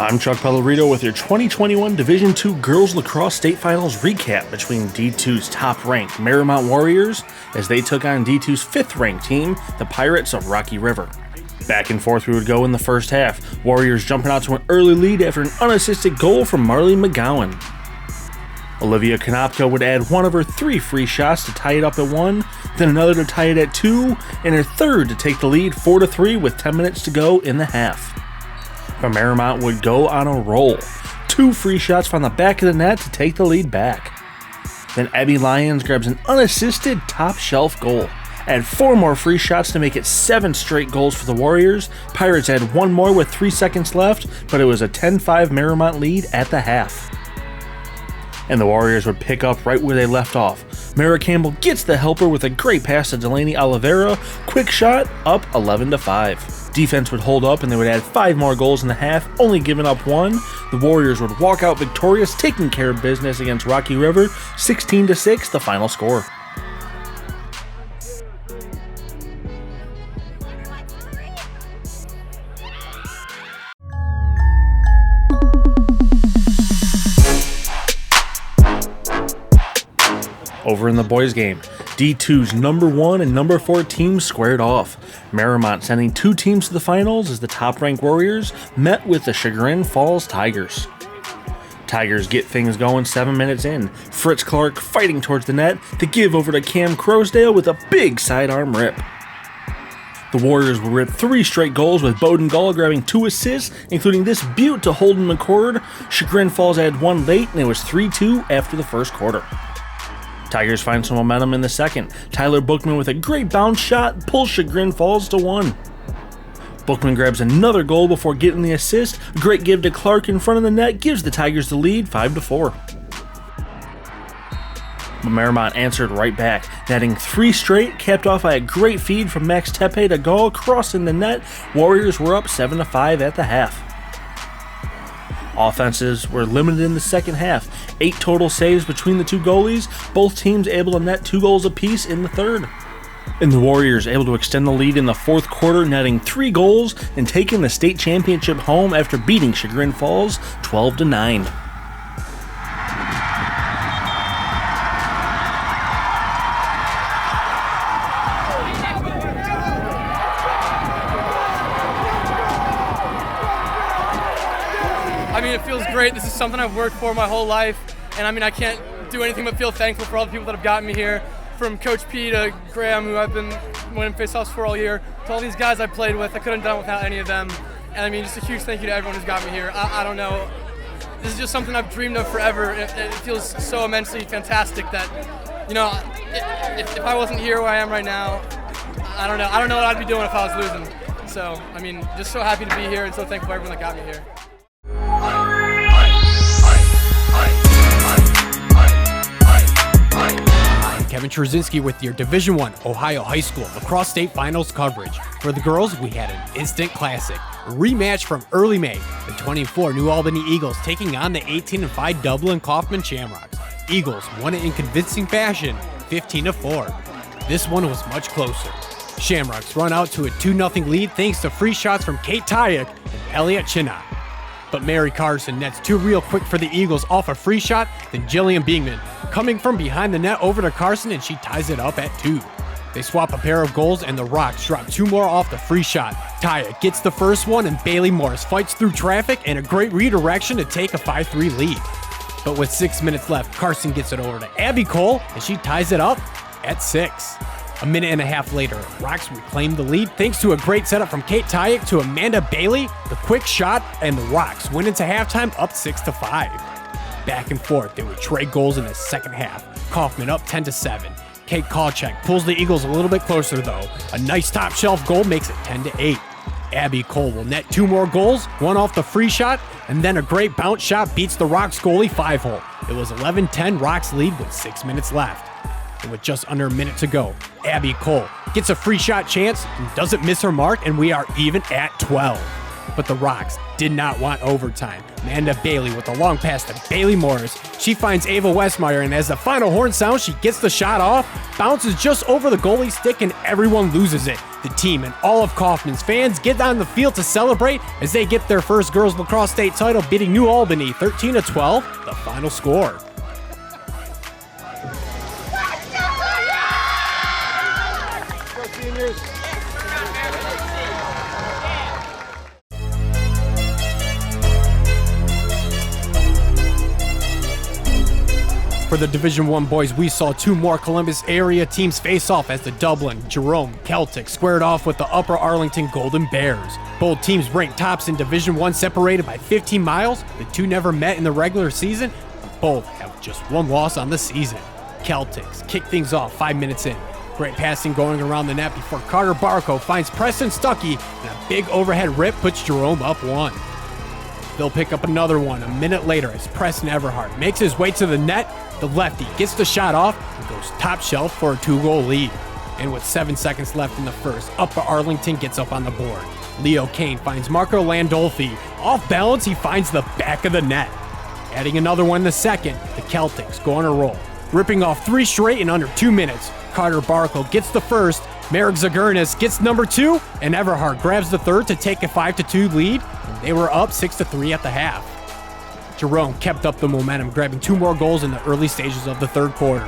I'm Chuck Pellerito with your 2021 Division II Girls Lacrosse State Finals recap between D2's top-ranked Marymount Warriors as they took on D2's fifth-ranked team, the Pirates of Rocky River. Back and forth we would go in the first half, Warriors jumping out to an early lead after an unassisted goal from Marley McGowan. Olivia Konopka would add one of her 3 free shots to tie it up at 1, then another to tie it at 2, and her third to take the lead 4-3 with 10 minutes to go in the half. But Marymount would go on a roll. 2 free shots from the back of the net to take the lead back. Then Abby Lyons grabs an unassisted top shelf goal. Add 4 more free shots to make it 7 straight goals for the Warriors. Pirates had 1 more with 3 seconds left, but it was a 10-5 Marymount lead at the half. And the Warriors would pick up right where they left off. Mara Campbell gets the helper with a great pass to Delaney Oliveira. Quick shot, up 11-5. Defense would hold up and they would add 5 more goals in the half, only giving up 1. The Warriors would walk out victorious, taking care of business against Rocky River, 16-6 the final score. Over in the boys' game, D2's number 1 and number 4 teams squared off. Marymount sending 2 teams to the finals as the top-ranked Warriors met with the Chagrin Falls Tigers. Tigers get things going 7 minutes in. Fritz Clark fighting towards the net to give over to Cam Crosdale with a big sidearm rip. The Warriors will rip 3 straight goals with Bowden Gall grabbing 2 assists, including this beaut to Holden McCord. Chagrin Falls had 1 late and it was 3-2 after the first quarter. Tigers find some momentum in the second. Tyler Bookman with a great bounce shot pulls Chagrin Falls to 1. Bookman grabs another goal before getting the assist. A great give to Clark in front of the net gives the Tigers the lead 5-4. But Marymount answered right back, netting 3 straight, capped off by a great feed from Max Tepe to Gall crossing the net. Warriors were up 7-5 at the half. Offenses were limited in the second half. 8 total saves between the 2 goalies, both teams able to net 2 goals apiece in the third. And the Warriors able to extend the lead in the fourth quarter, netting 3 goals and taking the state championship home after beating Chagrin Falls 12-9. I mean, it feels great. This is something I've worked for my whole life, and I mean, I can't do anything but feel thankful for all the people that have gotten me here, from Coach P to Graham, who I've been winning faceoffs for all year, to all these guys I played with. I couldn't have done it without any of them, and I mean, just a huge thank you to everyone who's got me here. I don't know. This is just something I've dreamed of forever. It feels so immensely fantastic that, you know, if I wasn't here where I am right now, I don't know what I'd be doing if I was losing. So, I mean, just so happy to be here and so thankful for everyone that got me here. Kevin Trzynski with your Division I Ohio High School Lacrosse State Finals coverage. For the girls, we had an instant classic, a rematch from early May. The 24 New Albany Eagles taking on the 18-5 Dublin Kaufman Shamrocks. Eagles won it in convincing fashion, 15-4. This one was much closer. Shamrocks run out to a 2-0 lead thanks to free shots from Kate Tyack and Elliot Chinot. But Mary Carson nets 2 real quick for the Eagles off a free shot, then Jillian Bingman coming from behind the net over to Carson, and she ties it up at 2. They swap a pair of goals and the Rocks drop 2 more off the free shot. Tyack gets the first one and Bailey Morris fights through traffic and a great redirection to take a 5-3 lead. But with 6 minutes left, Carson gets it over to Abby Cole and she ties it up at 6. A minute and a half later, Rocks reclaim the lead thanks to a great setup from Kate Tyack to Amanda Bailey, the quick shot, and the Rocks win into halftime up 6-5. Back and forth, they would trade goals in the second half. Kaufman up 10-7. Kate Kalchak pulls the Eagles a little bit closer though. A nice top shelf goal makes it 10-8. Abby Cole will net 2 more goals, 1 off the free shot, and then a great bounce shot beats the Rocks goalie 5-hole. It was 11-10 Rocks lead with 6 minutes left. And with just under a minute to go, Abby Cole gets a free shot chance and doesn't miss her mark, and we are even at 12. But the Rocks did not want overtime. Amanda Bailey with a long pass to Bailey Morris. She finds Ava Westmeyer, and as the final horn sounds, she gets the shot off, bounces just over the goalie stick, and everyone loses it. The team and all of Kaufman's fans get on the field to celebrate as they get their first girls lacrosse state title, beating New Albany 13-12, the final score. For the Division I boys, we saw two more Columbus area teams face off as the Dublin, Jerome, Celtics squared off with the Upper Arlington Golden Bears. Both teams ranked tops in Division I, separated by 15 miles. The two never met in the regular season. Both have just one loss on the season. Celtics kick things off 5 minutes in. Great passing going around the net before Carter Barco finds Preston Stuckey, and a big overhead rip puts Jerome up 1. They'll pick up another one a minute later as Preston Everhart makes his way to the net. The lefty gets the shot off and goes top shelf for a 2-goal lead. And with 7 seconds left in the first, Upper Arlington gets up on the board. Leo Kane finds Marco Landolfi. Off balance, he finds the back of the net. Adding another one in the second, the Celtics go on a roll, ripping off 3 straight in under 2 minutes. Carter Barco gets the first, Merrick Zagurnis gets number 2, and Everhart grabs the third to take a 5-2 lead. And they were up 6-3 at the half. Jerome kept up the momentum, grabbing 2 more goals in the early stages of the third quarter.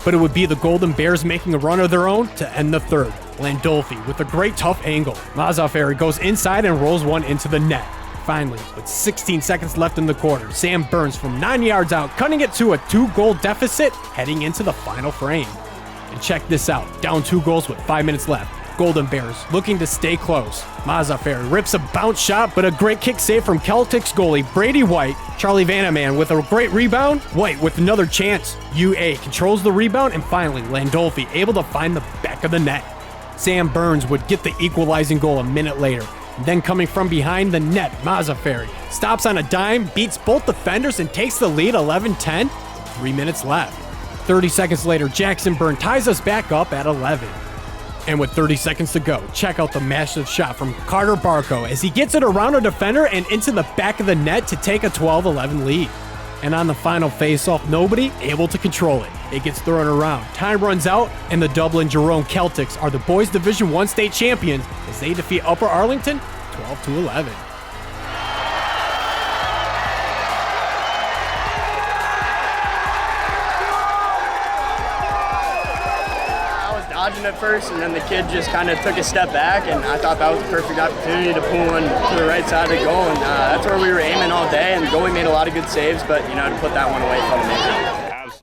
But it would be the Golden Bears making a run of their own to end the third. Landolfi with a great tough angle. Mazaferi goes inside and rolls one into the net. Finally, with 16 seconds left in the quarter, Sam Burns from 9 yards out, cutting it to a 2-goal deficit, heading into the final frame. And check this out, down 2 goals with 5 minutes left. Golden Bears looking to stay close. Mazaferi rips a bounce shot, but a great kick save from Celtics goalie Brady White. Charlie Vanaman with a great rebound. White with another chance. UA controls the rebound, and finally Landolfi able to find the back of the net. Sam Burns would get the equalizing goal a minute later. And then coming from behind the net, Mazaferi stops on a dime, beats both defenders, and takes the lead 11-10. 3 minutes left. 30 seconds later, Jackson Byrne ties us back up at 11. And with 30 seconds to go, check out the massive shot from Carter Barco as he gets it around a defender and into the back of the net to take a 12-11 lead. And on the final face-off, nobody able to control it. It gets thrown around, time runs out, and the Dublin Jerome Celtics are the boys Division I state champions as they defeat Upper Arlington 12-11. Dodging at first, and then the kid just kind of took a step back, and I thought that was a perfect opportunity to pull one to the right side of the goal, and that's where we were aiming all day, and the goalie made a lot of good saves, but, to put that one away felt amazing.